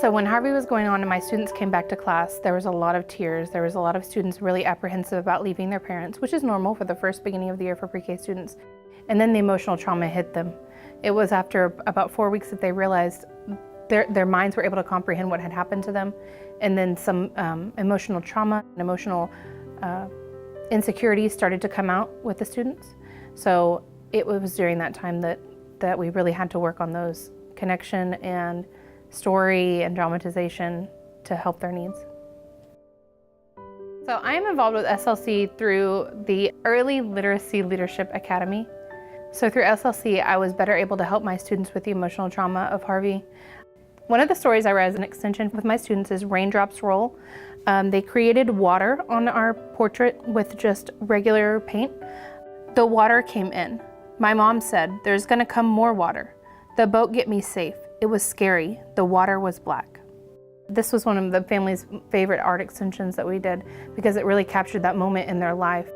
So when Harvey was going on and my students came back to class, there was a lot of tears. There was a lot of students really apprehensive about leaving their parents, which is normal for the first beginning of the year for pre-K students. And then the emotional trauma hit them. It was after about 4 weeks that they realized their minds were able to comprehend what had happened to them. And then some emotional trauma and emotional insecurities started to come out with the students. So it was during that time that we really had to work on those connection and story and dramatization to help their needs. So I am involved with SLC through the Early Literacy Leadership Academy. So through SLC, I was better able to help my students with the emotional trauma of Harvey. One of the stories I read as an extension with my students is Raindrops Roll. They created water on our portrait with just regular paint. The water came in. My mom said, "There's gonna come more water. The boat get me safe. It was scary. The water was black." This was one of the family's favorite art extensions that we did because it really captured that moment in their life.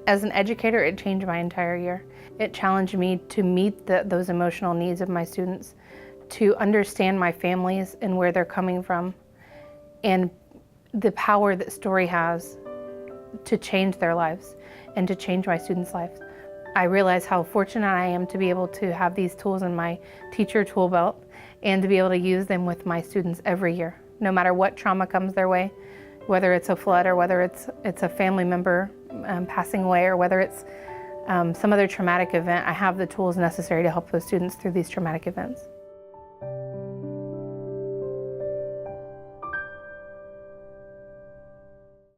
As an educator, it changed my entire year. It challenged me to meet those emotional needs of my students, to understand my families and where they're coming from, and the power that story has to change their lives and to change my students' lives. I realize how fortunate I am to be able to have these tools in my teacher tool belt and to be able to use them with my students every year, no matter what trauma comes their way, whether it's a flood or whether it's a family member passing away or whether it's some other traumatic event. I have the tools necessary to help those students through these traumatic events.